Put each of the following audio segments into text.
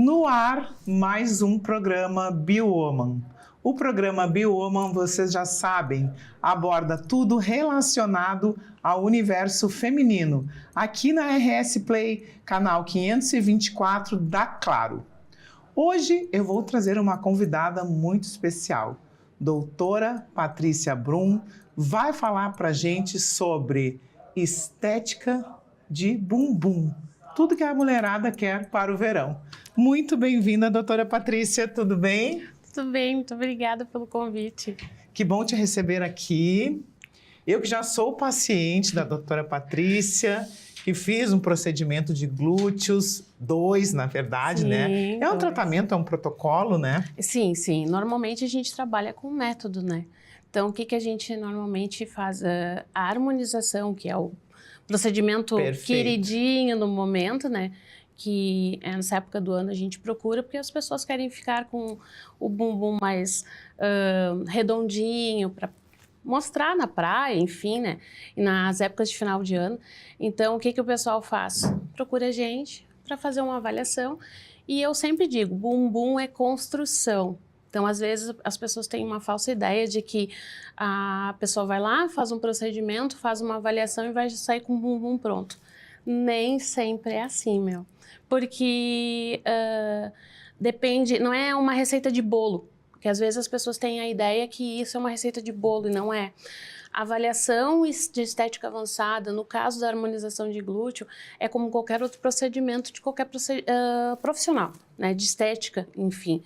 No ar, mais um programa BioWoman. O programa BioWoman, vocês já sabem, aborda tudo relacionado ao universo feminino, aqui na RS Play, canal 524 da Claro. Hoje eu vou trazer uma convidada muito especial. Doutora Patrícia Brum vai falar pra gente sobre estética de bumbum. Tudo que a mulherada quer para o verão. Muito bem-vinda, doutora Patrícia, tudo bem? Tudo bem, muito obrigada pelo convite. Que bom te receber aqui. Eu que já sou paciente da doutora Patrícia, que fiz um procedimento de glúteos, 2, na verdade, Sim, né? É um 2. tratamento, é um protocolo, né? Sim, sim. Normalmente a gente trabalha com método, né? Então, o que a gente normalmente faz? A harmonização, que é o procedimento Perfeito. queridinho no momento, né? Que nessa época do ano a gente procura, porque as pessoas querem ficar com o bumbum mais redondinho, para mostrar na praia, enfim, né? E nas épocas de final de ano. Então, o que o pessoal faz? Procura a gente para fazer uma avaliação. E eu sempre digo, bumbum é construção. Então, às vezes, as pessoas têm uma falsa ideia de que a pessoa vai lá, faz um procedimento, faz uma avaliação e vai sair com o bumbum pronto. Nem sempre é assim, meu. Porque depende, não é uma receita de bolo. Porque às vezes as pessoas têm a ideia que isso é uma receita de bolo e não é. A avaliação de estética avançada, no caso da harmonização de glúteo, é como qualquer outro procedimento de qualquer profissional, né, de estética, enfim.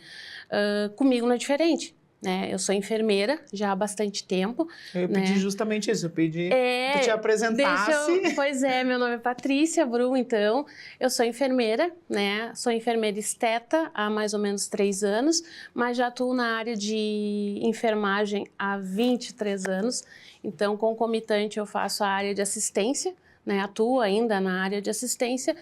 Comigo não é diferente, né? Eu sou enfermeira já há bastante tempo. Eu pedi justamente isso, eu pedi que te apresentasse. Pois é, meu nome é Patrícia Brum, então, eu sou enfermeira, né? Sou enfermeira esteta há mais ou menos 3 anos, mas já atuo na área de enfermagem há 23 anos, então, concomitante, eu faço a área de assistência, né? Atuo ainda na área de assistência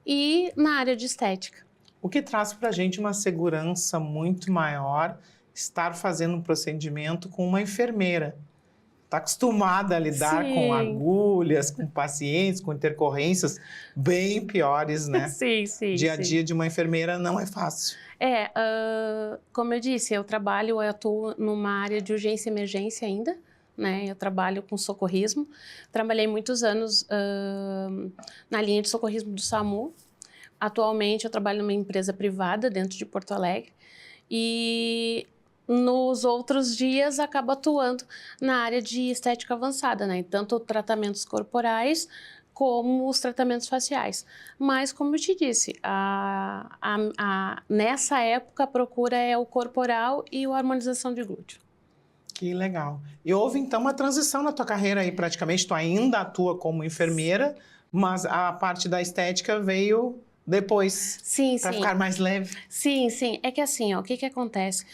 e na área de estética. O que traz para a gente uma segurança muito maior estar fazendo um procedimento com uma enfermeira. Está acostumada a lidar com agulhas, com pacientes, com intercorrências bem piores, né? Sim, sim. Dia a dia de uma enfermeira não é fácil. Como eu disse, eu atuo numa área de urgência e emergência ainda, né? Eu trabalho com socorrismo. Trabalhei muitos anos na linha de socorrismo do SAMU. Atualmente eu trabalho numa empresa privada dentro de Porto Alegre e nos outros dias acabo atuando na área de estética avançada, né? Tanto tratamentos corporais como os tratamentos faciais. Mas, como eu te disse, nessa época a procura é o corporal e a harmonização de glúteo. Que legal. E houve então uma transição na tua carreira aí, praticamente, tu ainda atua como enfermeira, mas a parte da estética veio depois, para ficar mais leve. Sim, sim. É que assim, ó, o que acontece?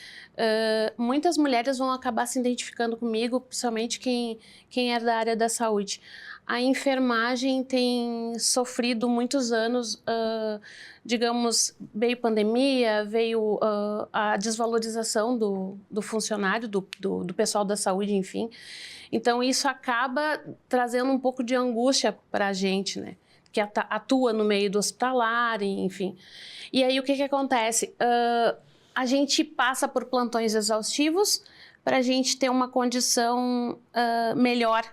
Muitas mulheres vão acabar se identificando comigo, principalmente quem é da área da saúde. A enfermagem tem sofrido muitos anos, digamos, veio pandemia, veio a desvalorização do funcionário, do pessoal da saúde, enfim. Então, isso acaba trazendo um pouco de angústia para a gente, né? Que atua no meio do hospitalar, enfim. E aí, o que acontece? A gente passa por plantões exaustivos para a gente ter uma condição melhor,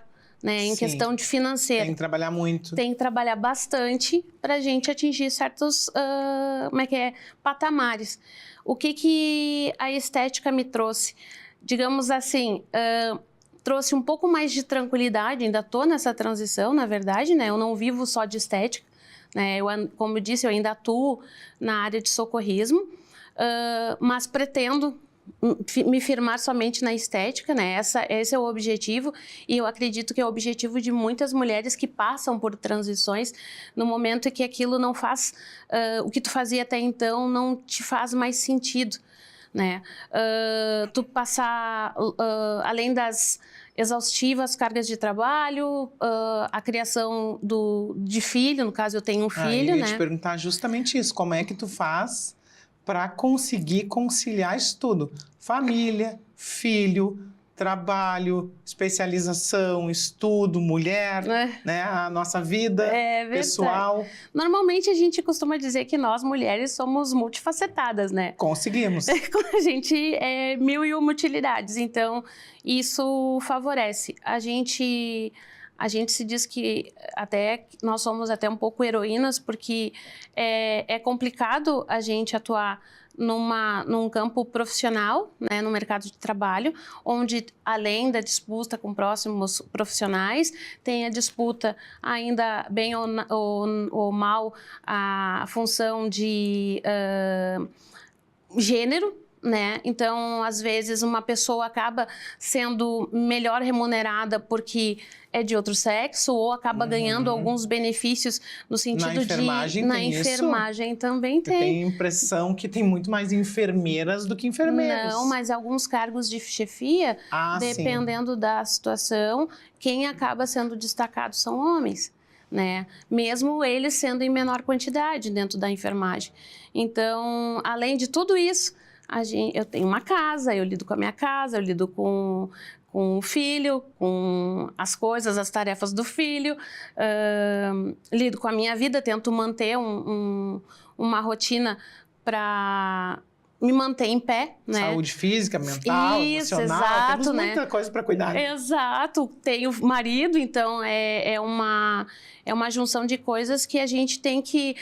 né, em questão de financeira. Tem que trabalhar muito. Tem que trabalhar bastante para a gente atingir certos patamares. O que a estética me trouxe? Digamos assim, trouxe um pouco mais de tranquilidade, ainda estou nessa transição, na verdade, né? Eu não vivo só de estética, né? Como eu disse, eu ainda atuo na área de socorrismo, mas pretendo me firmar somente na estética, né? Esse é o objetivo e eu acredito que é o objetivo de muitas mulheres que passam por transições no momento em que aquilo não faz, o que tu fazia até então não te faz mais sentido, né? Tu passar, além das exaustivas cargas de trabalho, a criação de filho, no caso eu tenho um filho, eu ia né? te perguntar justamente isso, como é que tu faz para conseguir conciliar isso tudo? Família, filho, trabalho, especialização, estudo, mulher, né? A nossa vida pessoal. Normalmente a gente costuma dizer que nós, mulheres, somos multifacetadas, né? Conseguimos. A gente é 1001 utilidades, então isso favorece. A gente se diz que até nós somos até um pouco heroínas, porque é complicado a gente atuar num campo profissional, né, no mercado de trabalho, onde além da disputa com próximos profissionais, tem a disputa ainda bem ou mal a função de gênero, né? Então, às vezes, uma pessoa acaba sendo melhor remunerada porque é de outro sexo ou acaba ganhando alguns benefícios no sentido na enfermagem de... Na enfermagem também tem. Tem a impressão que tem muito mais enfermeiras do que enfermeiros. Não, mas alguns cargos de chefia, dependendo da situação, quem acaba sendo destacado são homens, né? Mesmo eles sendo em menor quantidade dentro da enfermagem. Então, além de tudo isso, eu tenho uma casa, eu lido com a minha casa, eu lido com o filho, com as coisas, as tarefas do filho, lido com a minha vida, tento manter uma rotina para me manter em pé, né? Saúde física, mental, emocional, exato, temos né? muita coisa para cuidar. Né? Exato, tenho marido, então é uma junção de coisas que a gente tem que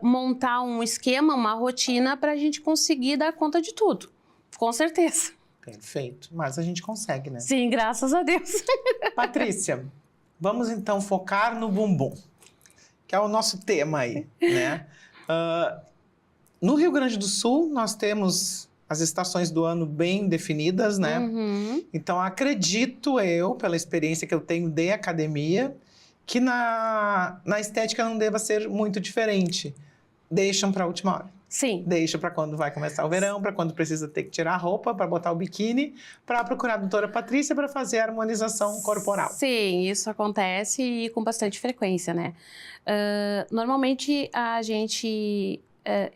montar um esquema, uma rotina para a gente conseguir dar conta de tudo, com certeza. Perfeito, mas a gente consegue, né? Sim, graças a Deus. Patrícia, vamos então focar no bumbum, que é o nosso tema aí, né? No Rio Grande do Sul, nós temos as estações do ano bem definidas, né? Então, acredito eu, pela experiência que eu tenho de academia, que na estética não deva ser muito diferente. Deixam para a última hora. Sim. Deixa para quando vai começar o verão, para quando precisa ter que tirar a roupa, para botar o biquíni, para procurar a doutora Patrícia para fazer a harmonização corporal. Sim, isso acontece e com bastante frequência, né? Normalmente a gente...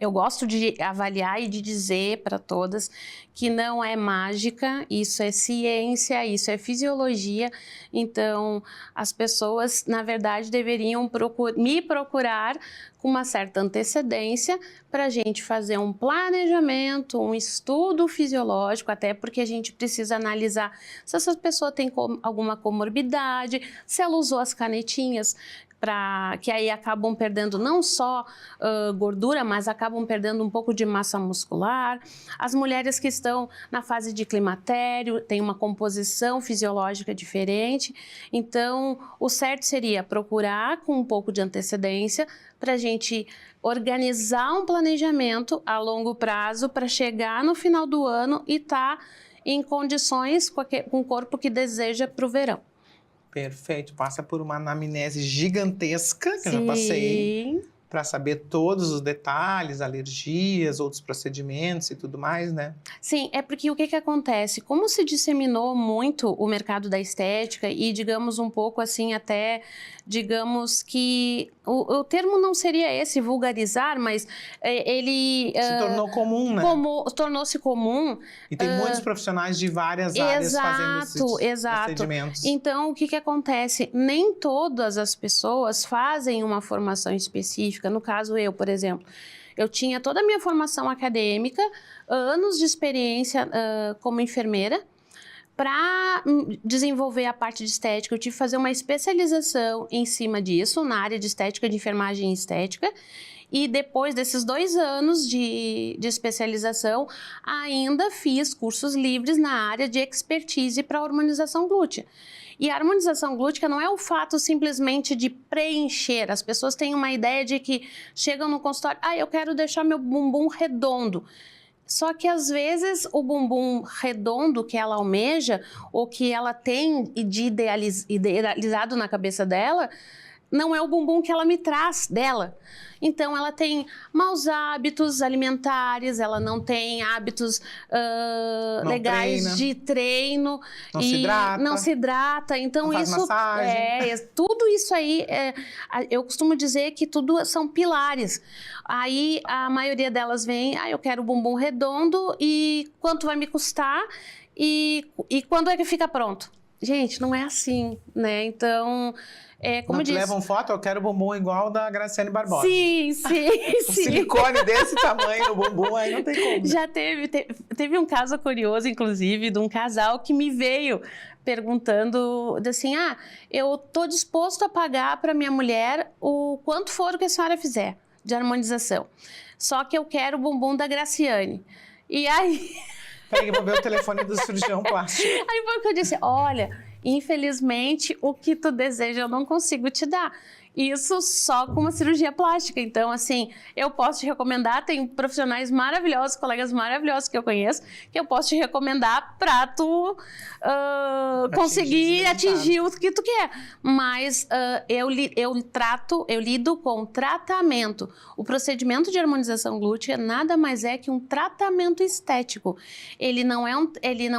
eu gosto de avaliar e de dizer para todas que não é mágica, isso é ciência, isso é fisiologia. Então, as pessoas, na verdade, deveriam me procurar com uma certa antecedência para a gente fazer um planejamento, um estudo fisiológico, até porque a gente precisa analisar se essa pessoa tem alguma comorbidade, se ela usou as canetinhas, que aí acabam perdendo não só gordura, mas acabam perdendo um pouco de massa muscular. As mulheres que estão na fase de climatério têm uma composição fisiológica diferente. Então, o certo seria procurar com um pouco de antecedência para a gente organizar um planejamento a longo prazo para chegar no final do ano e estar em condições com o corpo que deseja para o verão. Perfeito. Passa por uma anamnese gigantesca, que eu já passei, para saber todos os detalhes, alergias, outros procedimentos e tudo mais, né? Sim, é porque o que acontece? Como se disseminou muito o mercado da estética e, digamos, um pouco assim, até, digamos que... O termo não seria esse, vulgarizar, mas ele... Se tornou comum, né? Tornou-se comum. E tem muitos profissionais de várias áreas fazendo esses procedimentos. Então, o que acontece? Nem todas as pessoas fazem uma formação específica. No caso, eu, por exemplo, eu tinha toda a minha formação acadêmica, anos de experiência como enfermeira. Para desenvolver a parte de estética, eu tive que fazer uma especialização em cima disso, na área de estética, de enfermagem e estética. E depois desses 2 anos de especialização, ainda fiz cursos livres na área de expertise para harmonização glútea. E a harmonização glútea não é o fato simplesmente de preencher. As pessoas têm uma ideia de que chegam no consultório, eu quero deixar meu bumbum redondo. Só que, às vezes, o bumbum redondo que ela almeja ou que ela tem de idealizado na cabeça dela não é o bumbum que ela me traz dela. Então, ela tem maus hábitos alimentares, ela não tem hábitos legais treina, de treino. não se hidrata. Não se hidrata. Então, não faz isso massagem. tudo isso aí, eu costumo dizer que tudo são pilares. Aí, a maioria delas vem, eu quero o bumbum redondo e quanto vai me custar e quando é que fica pronto? Gente, não é assim, né? Então... como não disse, levam foto, eu quero bumbum igual da Graciane Barbosa. Sim. Um silicone desse tamanho no bumbum, aí não tem como. Já teve um caso curioso, inclusive, de um casal que me veio perguntando assim, eu tô disposto a pagar para minha mulher o quanto for o que a senhora fizer de harmonização. Só que eu quero o bumbum da Graciane. E aí... Peraí, eu vou ver o telefone do cirurgião plástico. Aí foi o que eu disse, olha... Infelizmente, o que tu deseja eu não consigo te dar. Isso só com uma cirurgia plástica. Então, assim, eu posso te recomendar, tem profissionais maravilhosos, colegas maravilhosos que eu conheço, que eu posso te recomendar para tu conseguir atingir o que tu quer. Mas eu lido com tratamento. O procedimento de harmonização glútea nada mais é que um tratamento estético. Ele não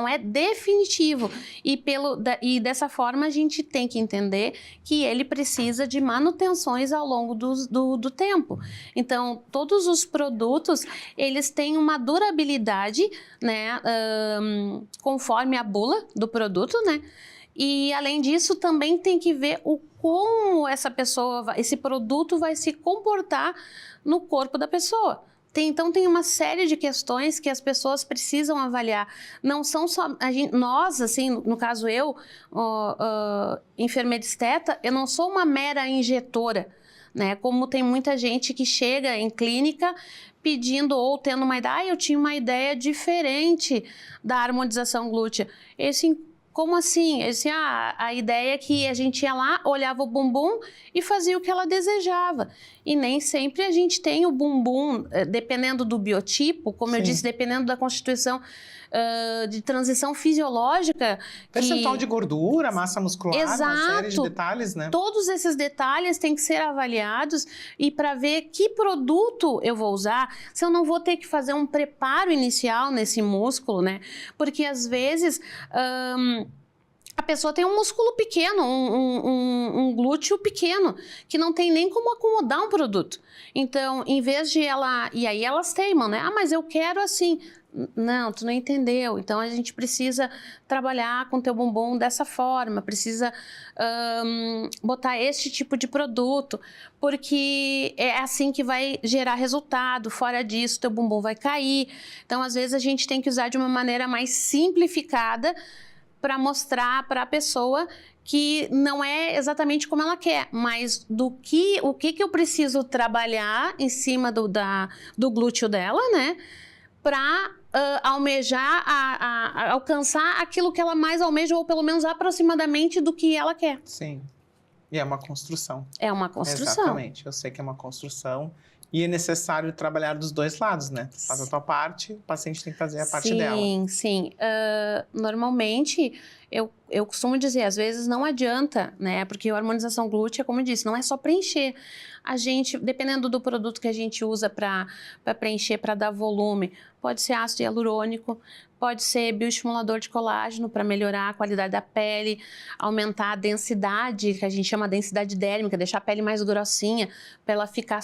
é definitivo. E dessa forma, a gente tem que entender que ele precisa de manutenções ao longo do tempo. Então, todos os produtos, eles têm uma durabilidade, né, conforme a bula do produto, né? E, além disso, também tem que ver como esse produto vai se comportar no corpo da pessoa. Então, tem uma série de questões que as pessoas precisam avaliar. Não são só... nós, assim, no caso eu, enfermeira esteta, eu não sou uma mera injetora, né? Como tem muita gente que chega em clínica pedindo ou tendo uma ideia, eu tinha uma ideia diferente da harmonização glútea. Como assim? A ideia é que a gente ia lá, olhava o bumbum e fazia o que ela desejava. E nem sempre a gente tem o bumbum, dependendo do biotipo, como eu disse, dependendo da constituição de transição fisiológica. Percentual de gordura, massa muscular, uma série de detalhes, né? Todos esses detalhes têm que ser avaliados e para ver que produto eu vou usar, se eu não vou ter que fazer um preparo inicial nesse músculo, né? Porque às vezes... a pessoa tem um músculo pequeno, um glúteo pequeno, que não tem nem como acomodar um produto. Então, em vez de ela... E aí elas teimam, né? Mas eu quero assim... Não, tu não entendeu. Então, a gente precisa trabalhar com o teu bumbum dessa forma, precisa botar este tipo de produto, porque é assim que vai gerar resultado. Fora disso, teu bumbum vai cair. Então, às vezes, a gente tem que usar de uma maneira mais simplificada para mostrar para a pessoa que não é exatamente como ela quer, mas o que eu preciso trabalhar em cima do glúteo dela, né? Para almejar, alcançar aquilo que ela mais almeja, ou pelo menos aproximadamente do que ela quer. Sim. E é uma construção. É uma construção. Exatamente. Eu sei que é uma construção. E é necessário trabalhar dos dois lados, né? Faz a tua parte, o paciente tem que fazer a parte dela. Sim. Normalmente, eu costumo dizer, às vezes não adianta, né? Porque a harmonização glútea, como eu disse, não é só preencher. A gente, dependendo do produto que a gente usa para preencher, para dar volume, pode ser ácido hialurônico, pode ser bioestimulador de colágeno para melhorar a qualidade da pele, aumentar a densidade, que a gente chama de densidade dérmica, deixar a pele mais grossinha, para ela ficar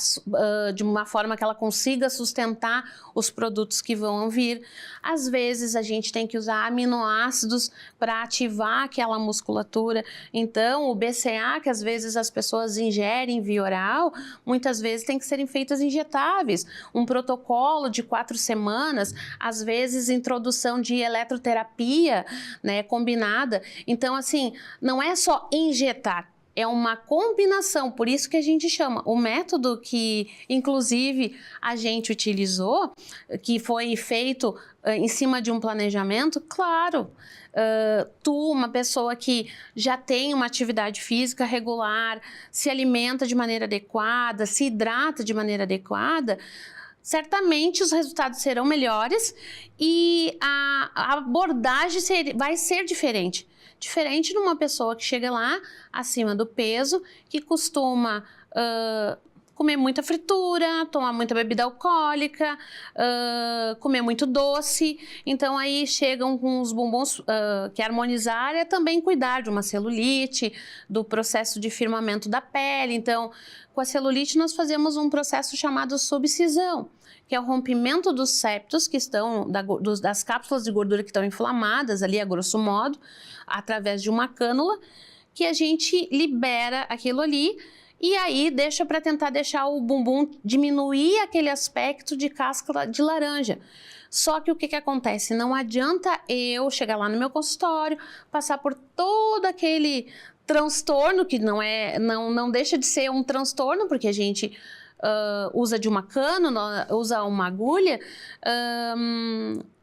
de uma forma que ela consiga sustentar os produtos que vão vir. Às vezes, a gente tem que usar aminoácidos para ativar aquela musculatura. Então, o BCA, que às vezes as pessoas ingerem via oral, muitas vezes tem que serem feitas injetáveis. Um protocolo de 4 semanas, às vezes introdução de eletroterapia, né, combinada. Então, assim, não é só injetar, é uma combinação, por isso que a gente chama. O método que, inclusive, a gente utilizou, que foi feito em cima de um planejamento, claro, uma pessoa que já tem uma atividade física regular, se alimenta de maneira adequada, se hidrata de maneira adequada, certamente os resultados serão melhores e a abordagem vai ser diferente. Diferente de uma pessoa que chega lá acima do peso, que costuma comer muita fritura, tomar muita bebida alcoólica, comer muito doce. Então aí chegam com os bombons que harmonizar é também cuidar de uma celulite, do processo de firmamento da pele. Então, com a celulite nós fazemos um processo chamado subcisão, que é o rompimento dos septos que estão, das cápsulas de gordura que estão inflamadas ali, a grosso modo, através de uma cânula, que a gente libera aquilo ali e aí deixa para tentar deixar o bumbum diminuir aquele aspecto de casca de laranja. Só que o que acontece? Não adianta eu chegar lá no meu consultório, passar por todo aquele transtorno, que não deixa de ser um transtorno, porque a gente usa de uma cânula, usa uma agulha,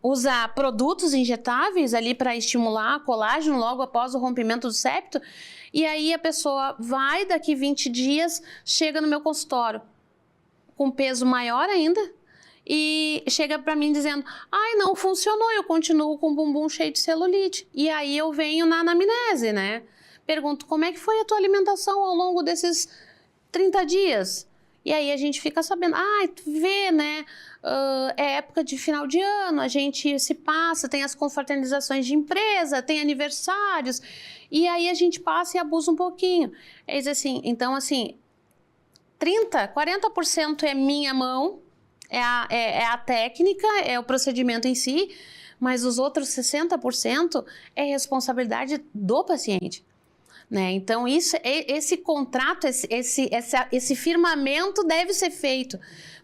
usa produtos injetáveis ali para estimular colágeno logo após o rompimento do septo. E aí a pessoa vai, daqui 20 dias, chega no meu consultório com peso maior ainda e chega para mim dizendo: ai, não funcionou, eu continuo com o bumbum cheio de celulite. E aí eu venho na anamnese, né? Pergunto: como é que foi a tua alimentação ao longo desses 30 dias? E aí a gente fica sabendo: ah, tu vê, né? É época de final de ano, a gente se passa, tem as confraternizações de empresa, tem aniversários, e aí a gente passa e abusa um pouquinho. É isso assim, então assim, 40% é minha mão, é a técnica, é o procedimento em si, mas os outros 60% é responsabilidade do paciente. Né? Então, esse contrato, esse firmamento deve ser feito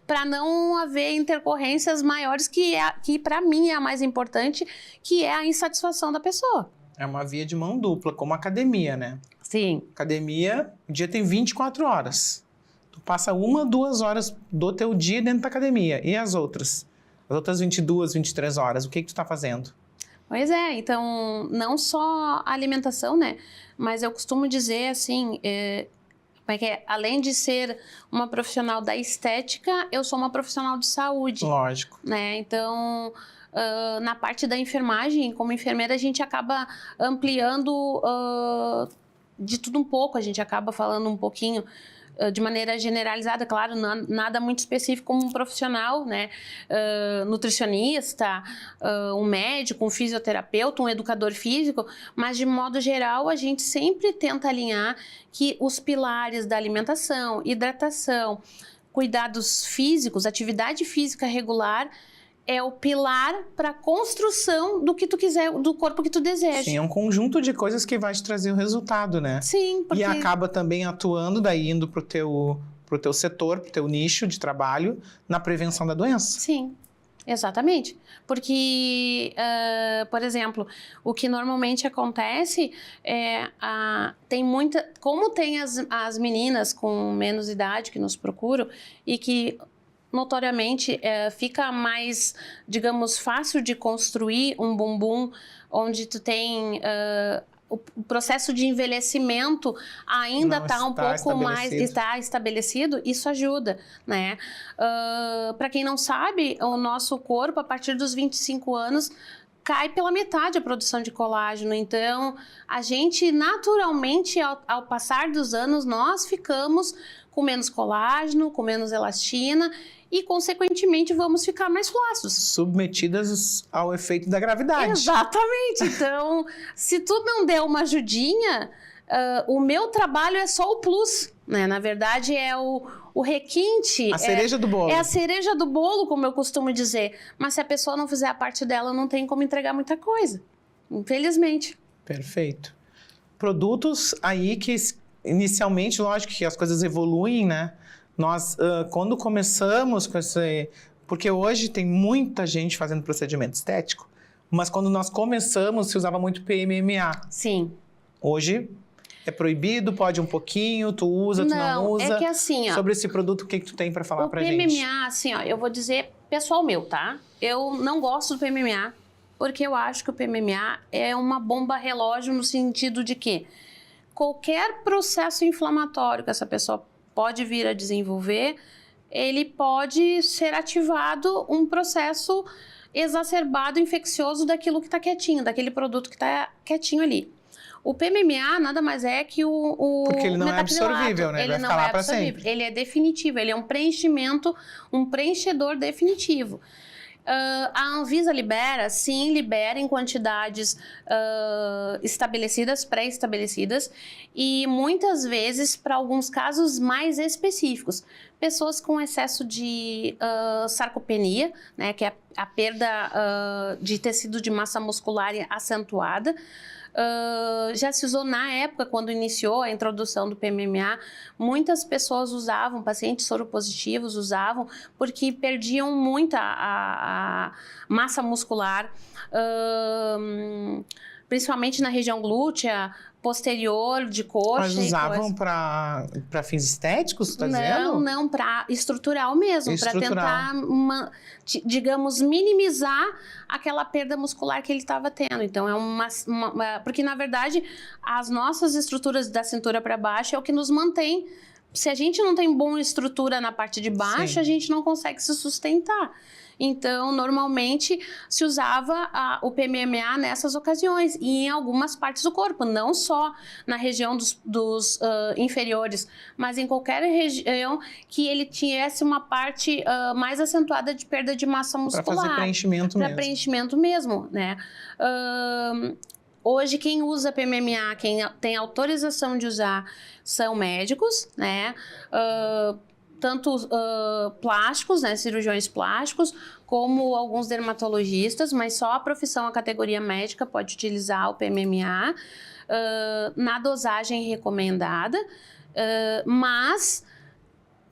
para não haver intercorrências maiores, que para mim é a mais importante, que é a insatisfação da pessoa. É uma via de mão dupla, como a academia, né? Sim. Academia, o dia tem 24 horas. Tu passa 1, 2 horas do teu dia dentro da academia. E as outras? As outras 22, 23 horas, o que tu tá fazendo? Pois é, então, não só a alimentação, né? Mas eu costumo dizer assim, além de ser uma profissional da estética, eu sou uma profissional de saúde. Lógico. Né? Então, na parte da enfermagem, como enfermeira, a gente acaba ampliando de tudo um pouco, a gente acaba falando um pouquinho de maneira generalizada, claro, nada muito específico, como um profissional, né? Nutricionista, um médico, um fisioterapeuta, um educador físico, mas de modo geral a gente sempre tenta alinhar que os pilares da alimentação, hidratação, cuidados físicos, atividade física regular é o pilar para a construção do que tu quiser, do corpo que tu deseja. Sim, é um conjunto de coisas que vai te trazer o resultado, né? Sim, porque... E acaba também atuando, daí indo pro teu setor, pro teu nicho de trabalho, na prevenção da doença. Sim, exatamente. Porque, por exemplo, o que normalmente acontece é, como tem as meninas com menos idade que nos procuram e que notoriamente fica mais, digamos, fácil de construir um bumbum onde tu tem o processo de envelhecimento ainda está um pouco mais estabelecido, isso ajuda, né? Para quem não sabe, o nosso corpo, a partir dos 25 anos, cai pela metade a produção de colágeno. Então, a gente naturalmente, ao passar dos anos, nós ficamos com menos colágeno, com menos elastina e, consequentemente, vamos ficar mais flácidos. Submetidas ao efeito da gravidade. Exatamente. Então, se tu não der uma ajudinha, o meu trabalho é só o plus, né? Na verdade, é o requinte. A cereja do bolo. É a cereja do bolo, como eu costumo dizer. Mas se a pessoa não fizer a parte dela, não tem como entregar muita coisa. Infelizmente. Perfeito. Produtos aí que, inicialmente, lógico que as coisas evoluem, né? Nós, quando começamos com esse... Porque hoje tem muita gente fazendo procedimento estético, mas quando nós começamos, se usava muito PMMA. Sim. Hoje é proibido, pode um pouquinho, tu usa, tu não usa. É que assim, ó, sobre esse produto, o que tu tem para falar pra gente? O PMMA, assim, ó, eu vou dizer pessoal meu, tá? Eu não gosto do PMMA, porque eu acho que o PMMA é uma bomba relógio no sentido de que qualquer processo inflamatório que essa pessoa pode vir a desenvolver, ele pode ser ativado um processo exacerbado, infeccioso daquilo que está quietinho, daquele produto que está quietinho ali. O PMMA nada mais é que Porque ele não é metacrilato. absorvível, né? Ele vai não ficar lá é para sempre. absorvível. Ele é definitivo, ele é um preenchimento, um preenchedor definitivo. A Anvisa libera, sim, libera em quantidades estabelecidas, pré-estabelecidas, e muitas vezes para alguns casos mais específicos. Pessoas com excesso de sarcopenia, né, que é a perda de tecido de massa muscular acentuada. Já se usou na época, quando iniciou a introdução do PMMA, muitas pessoas usavam, pacientes soropositivos usavam, porque perdiam muito a massa muscular, principalmente na região glútea, posterior, de coxa. Mas usavam para fins estéticos, você está dizendo? Não, para estrutural mesmo, para tentar, digamos, minimizar aquela perda muscular que ele estava tendo. Então, porque, na verdade, as nossas estruturas da cintura para baixo é o que nos mantém. Se a gente não tem boa estrutura na parte de baixo, a gente não consegue se sustentar. Então, normalmente, se usava o PMMA nessas ocasiões e em algumas partes do corpo, não só na região dos inferiores, mas em qualquer região que ele tivesse uma parte mais acentuada de perda de massa muscular. Para fazer preenchimento mesmo. Para preenchimento mesmo, né? Hoje, quem usa PMMA, quem tem autorização de usar, são médicos, né? Tanto plásticos, né, cirurgiões plásticos, como alguns dermatologistas, mas só a profissão, a categoria médica pode utilizar o PMMA na dosagem recomendada, mas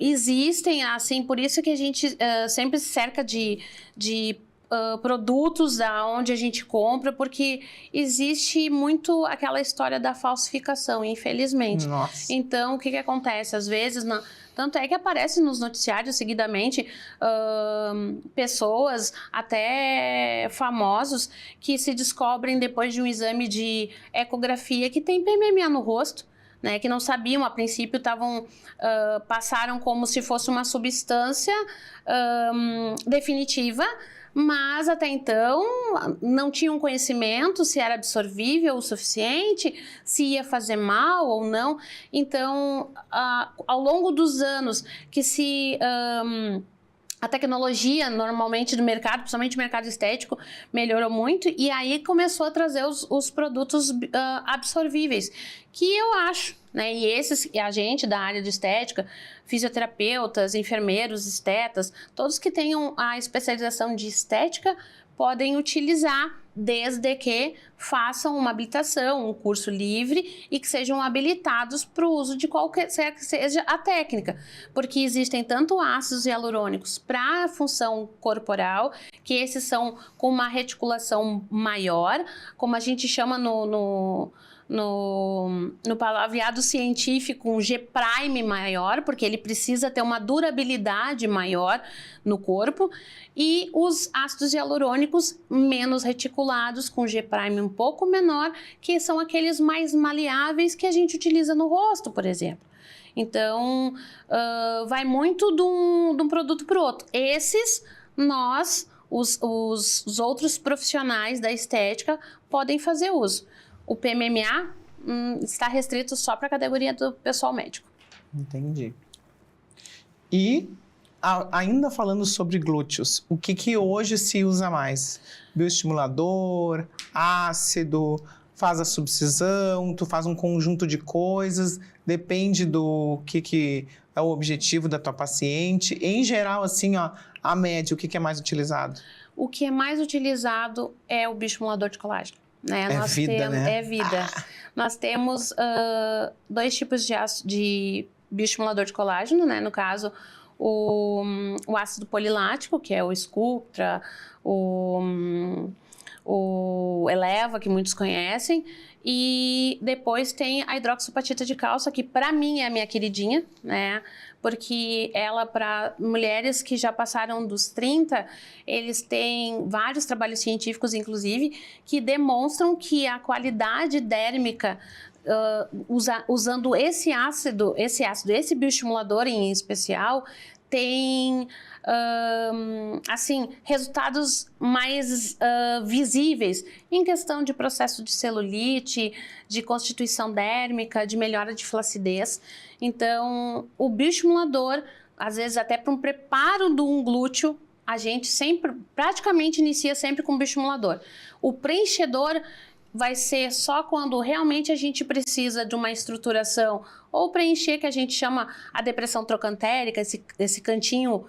existem, assim, por isso que a gente sempre se cerca de produtos da onde a gente compra, porque existe muito aquela história da falsificação, infelizmente. Nossa. Então, o que acontece? Às vezes, tanto é que aparece nos noticiários seguidamente pessoas, até famosos, que se descobrem depois de um exame de ecografia que tem PMMA no rosto, né, que não sabiam, a princípio passaram como se fosse uma substância definitiva, mas até então não tinham conhecimento se era absorvível o suficiente, se ia fazer mal ou não. Então, ao longo dos anos que a tecnologia, normalmente, do mercado, principalmente o mercado estético, melhorou muito, e aí começou a trazer os produtos absorvíveis, que eu acho, né? E a gente da área de estética, fisioterapeutas, enfermeiros, estetas, todos que tenham a especialização de estética podem utilizar, desde que façam uma habilitação, um curso livre e que sejam habilitados para o uso de qualquer que seja a técnica, porque existem tanto ácidos hialurônicos para a função corporal, que esses são com uma reticulação maior, como a gente chama no palavreado científico, um G' maior, porque ele precisa ter uma durabilidade maior no corpo, e os ácidos hialurônicos menos reticulados, com G' um pouco menor, que são aqueles mais maleáveis que a gente utiliza no rosto, por exemplo. Então, vai muito de um produto para o outro. Esses, os outros profissionais da estética podem fazer uso. O PMMA está restrito só para a categoria do pessoal médico. Entendi. E, ainda falando sobre glúteos, o que hoje se usa mais? Bioestimulador, ácido, faz a subcisão, tu faz um conjunto de coisas, depende do que é o objetivo da tua paciente. Em geral, assim, ó, a média, o que é mais utilizado? O que é mais utilizado é o bioestimulador de colágeno. Né? É vida, né? É vida. Nós temos 2 tipos de bioestimulador de colágeno, né? No caso, o ácido polilático, que é o Sculptra, o Eleva, que muitos conhecem, e depois tem a hidroxapatita de cálcio, que para mim é a minha queridinha, né? Porque ela, para mulheres que já passaram dos 30, eles têm vários trabalhos científicos, inclusive, que demonstram que a qualidade dérmica, usando esse bioestimulador em especial, tem assim, resultados mais visíveis em questão de processo de celulite, de constituição dérmica, de melhora de flacidez. Então, o bioestimulador, às vezes até para um preparo de um glúteo, a gente sempre, praticamente inicia sempre com bioestimulador. O preenchedor vai ser só quando realmente a gente precisa de uma estruturação ou preencher, que a gente chama a depressão trocantérica, esse cantinho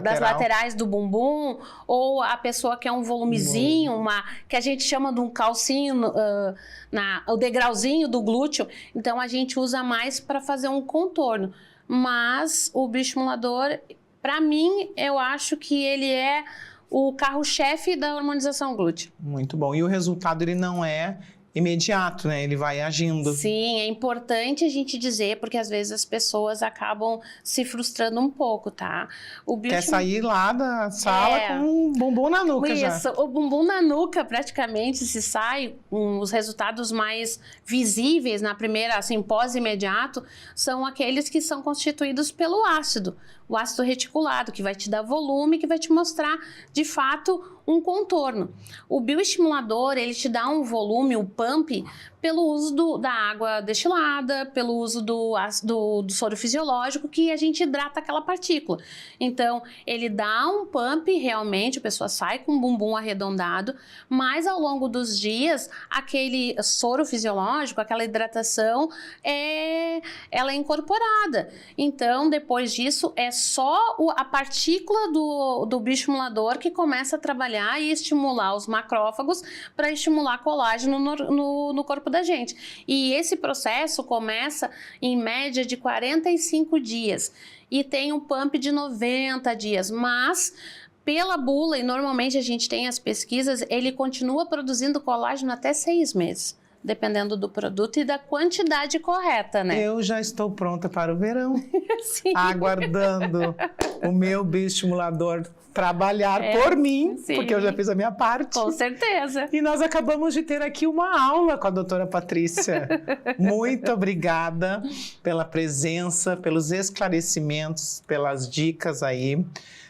das laterais do bumbum, ou a pessoa quer um volumezinho, que a gente chama de um calcinho, o degrauzinho do glúteo. Então a gente usa mais para fazer um contorno. Mas o bioestimulador, para mim, eu acho que ele é o carro-chefe da hormonização glútea. Muito bom. E o resultado, ele não é imediato, né? Ele vai agindo. Sim, é importante a gente dizer, porque às vezes as pessoas acabam se frustrando um pouco, tá? Quer sair lá da sala com o bumbum na nuca já. Isso, o bumbum na nuca praticamente se sai, os resultados mais visíveis na primeira, assim, pós-imediato, são aqueles que são constituídos pelo ácido. O ácido reticulado, que vai te dar volume, que vai te mostrar, de fato, um contorno. O bioestimulador, ele te dá um volume, o pump, pelo uso da água destilada, pelo uso do soro fisiológico, que a gente hidrata aquela partícula. Então, ele dá um pump, realmente, a pessoa sai com o bumbum arredondado, mas ao longo dos dias, aquele soro fisiológico, aquela hidratação, ela é incorporada. Então, depois disso, é só a partícula do bioestimulador que começa a trabalhar e estimular os macrófagos para estimular colágeno no corpo da gente. E esse processo começa em média de 45 dias e tem um pump de 90 dias, mas pela bula, e normalmente a gente tem as pesquisas, ele continua produzindo colágeno até 6 meses. Dependendo do produto e da quantidade correta, né? Eu já estou pronta para o verão. Sim. Aguardando o meu bioestimulador trabalhar por mim, sim, porque eu já fiz a minha parte. Com certeza. E nós acabamos de ter aqui uma aula com a doutora Patrícia. Muito obrigada pela presença, pelos esclarecimentos, pelas dicas aí.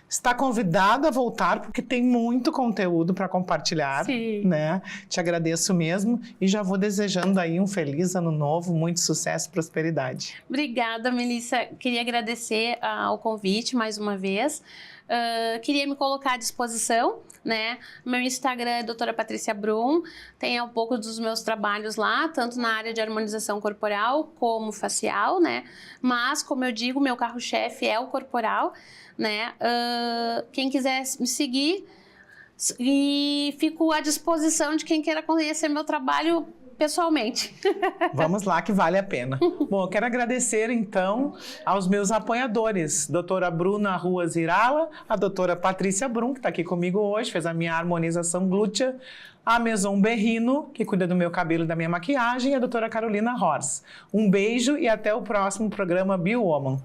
Está convidada a voltar, porque tem muito conteúdo para compartilhar, sim, né? Te agradeço mesmo e já vou desejando aí um feliz ano novo, muito sucesso e prosperidade. Obrigada, Melissa. Queria agradecer o convite mais uma vez. Queria me colocar à disposição, né? Meu Instagram é doutora Patrícia Brum, tem um pouco dos meus trabalhos lá, tanto na área de harmonização corporal como facial, né? Mas, como eu digo, meu carro-chefe é o corporal, né? Quem quiser me seguir, e fico à disposição de quem queira conhecer meu trabalho pessoalmente. Vamos lá, que vale a pena. Bom, eu quero agradecer, então, aos meus apoiadores, doutora Bruna Ruas Irala, a doutora Patrícia Brum, que está aqui comigo hoje, fez a minha harmonização glútea, a Maison Berrino, que cuida do meu cabelo e da minha maquiagem, e a doutora Carolina Hors. Um beijo e até o próximo programa BioWoman.